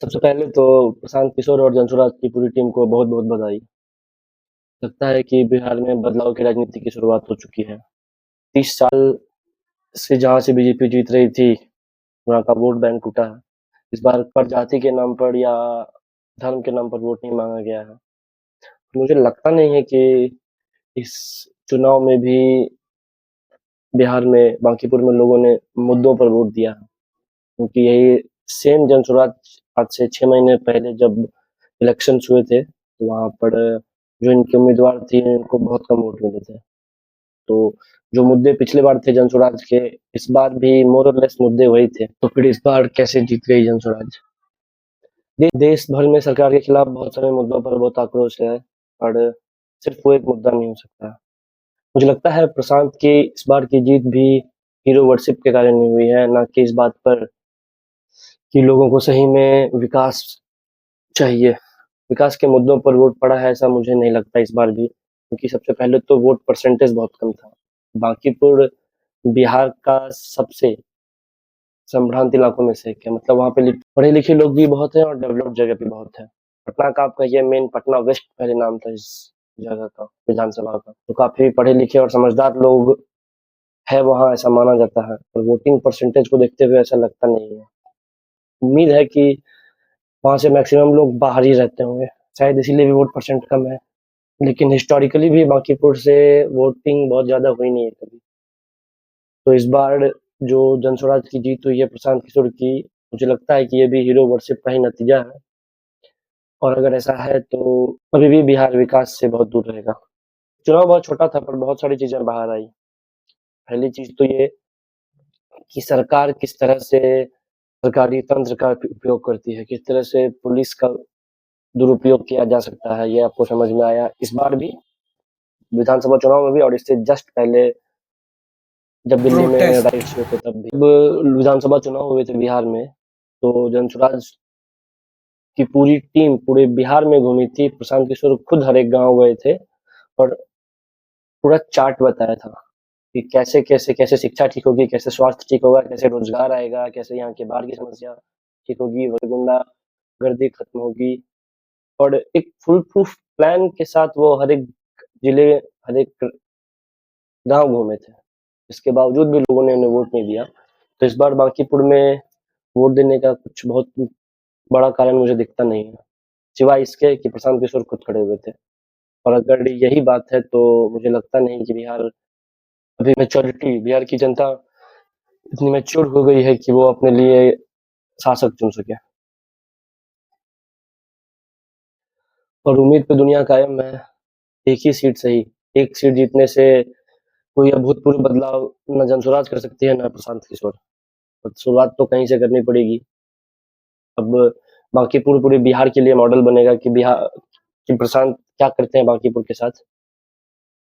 सबसे पहले तो प्रशांत किशोर और जनसुराज की पूरी टीम को बहुत-बहुत बधाई। लगता है कि बिहार में बदलाव की राजनीति की शुरुआत हो चुकी है। 30 साल से जहाँ से बीजेपी जीत रही थी, वहाँ का वोट बैंक टूटा है। इस बार पर जाति के नाम पर या धर्म के नाम पर वोट नहीं माँगा गया है। मुझे लगता नहीं है कि इस चुनाव में भी बिहार में बांकीपुर में लोगों ने मुद्दों पर वोट दिया है, क्योंकि यही सेम जनसुराज आज से 6 महीने पहले जब इलेक्शंस हुए थे, तो वहाँ पर जो इनके उम्मीदवार थे, इनको बहुत कम वोट मिले थे। तो जो मुद्दे पिछले बार थे जनसुराज के, इस बार भी मोर और लेस मुद्दे वही थे। तो फिर इस बार कैसे जीत गई जनसुराज? देश भर में सरकार के खिलाफ बहुत सारे मुद्दों पर बहुत आक्रोश है, और सिर्फ वो एक मुद्दा नहीं हो सकता। मुझे लगता है प्रशांत की इस बार की जीत भी हीरो वर्शिप के कारण नहीं हुई है, ना कि इस बात पर कि लोगों को सही में विकास चाहिए। विकास के मुद्दों पर वोट पड़ा है ऐसा मुझे नहीं लगता इस बार भी, क्योंकि सबसे पहले तो वोट परसेंटेज बहुत कम था। बांकीपुर बिहार का सबसे संभ्रांत इलाकों में से एक है, मतलब वहाँ पे पढ़े लिखे लोग भी बहुत हैं और डेवलप्ड जगह भी बहुत है। पटना का आपका ये मेन पटना वेस्ट पहले नाम था इस जगह का, विधानसभा का, तो काफी पढ़े लिखे और समझदार लोग है वहाँ, ऐसा माना जाता है। और वोटिंग परसेंटेज को देखते हुए ऐसा लगता नहीं है। उम्मीद है कि वहाँ से मैक्सिमम लोग बाहर ही रहते होंगे, शायद इसीलिए भी वोट परसेंट कम है। लेकिन हिस्टोरिकली भी बांकीपुर से वोटिंग बहुत ज्यादा हुई नहीं है कभी। तो इस बार जो जनसुराज की जीत हुई है प्रशांत किशोर की, मुझे लगता है कि ये भी हीरो वर्शिप का ही नतीजा है। और अगर ऐसा है तो अभी भी बिहार विकास से बहुत दूर रहेगा। चुनाव बहुत छोटा था पर बहुत सारी चीजें बाहर आई। पहली चीज तो ये कि सरकार किस तरह से सरकारी तंत्र का उपयोग करती है, किस तरह से पुलिस का दुरुपयोग किया जा सकता है, ये आपको समझ में आया इस बार भी, विधानसभा चुनाव में भी, और इससे जस्ट पहले जब दिल्ली में प्रोटेस्ट। राइट्स हुए थे तब भी। जब विधानसभा चुनाव हुए थे बिहार में, तो जनसुराज की पूरी टीम पूरे बिहार में घूमी थी। प्रशांत किशोर खुद हर एक गांव गए थे और पूरा चार्ट बताया था कि कैसे कैसे कैसे शिक्षा ठीक होगी, कैसे स्वास्थ्य ठीक होगा, कैसे रोजगार आएगा, कैसे यहाँ के बाढ़ की समस्या ठीक होगी, गुंडा गर्दी खत्म होगी। और एक फुल प्रूफ प्लान के साथ वो हर एक जिले, हर एक गांव घूमे थे। इसके बावजूद भी लोगों ने उन्हें वोट नहीं दिया। तो इस बार बांकीपुर में वोट देने का कुछ बहुत बड़ा कारण मुझे दिखता नहीं है, सिवाय इसके कि प्रशांत किशोर खुद खड़े हुए थे। और अगर यही बात है तो मुझे लगता नहीं कि बिहार की जनता इतनी मैच्योर हो गई है कि वो अपने लिए शासक चुन सके। और उम्मीद पे दुनिया कायम है। एक ही सीट सही, एक सीट जीतने से कोई अभूतपूर्व बदलाव न जनसुराज कर सकती है न प्रशांत किशोर। और शुरुआत तो कहीं से करनी पड़ेगी। अब बांकीपुर पूरे बिहार के लिए मॉडल बनेगा कि बिहार कि प्रशांत क्या करते हैं बांकीपुर के साथ।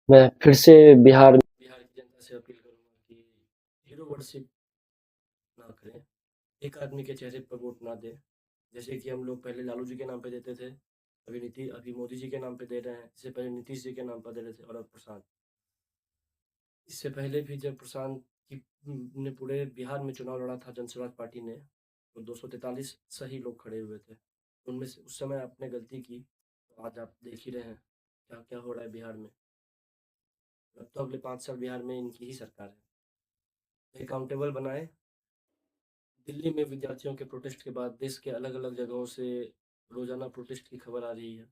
मैं फिर से बिहार की जनता से अपील करूंगा कि हीरो वर्शिप ना करें, एक आदमी के चेहरे पर वोट ना दें। जैसे कि हम लोग पहले लालू जी के नाम पे देते थे, अभी मोदी जी के नाम पे दे रहे हैं, इससे पहले नीतीश जी के नाम पर दे रहे थे, और अब प्रशांत। इससे पहले भी जब प्रशांत की ने पूरे बिहार में चुनाव लड़ा था जनसुराज पार्टी ने, तो 243 सही लोग खड़े हुए थे। उनमें से उस समय आपने गलती की, तो आज आप देख ही रहे हैं क्या क्या हो रहा है बिहार में। अब तो अगले 5 साल बिहार में इनकी ही सरकार है। अकाउंटेबल बनाए। दिल्ली में विद्यार्थियों के प्रोटेस्ट के बाद देश के अलग अलग जगहों से रोजाना प्रोटेस्ट की खबर आ रही है।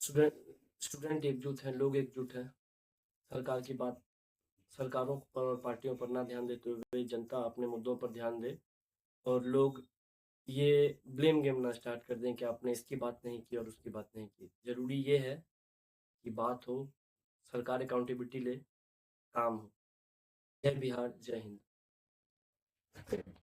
स्टूडेंट स्टूडेंट एकजुट हैं, लोग एकजुट हैं। सरकार की बात सरकारों पर और पार्टियों पर ना ध्यान देते हुए जनता अपने मुद्दों पर ध्यान दे, और लोग ये ब्लेम गेम ना स्टार्ट कर दें कि आपने इसकी बात नहीं की और उसकी बात नहीं की। जरूरी ये है कि बात हो, सरकार अकाउंटेबिलिटी ले, काम हो। जय बिहार, जय हिंद।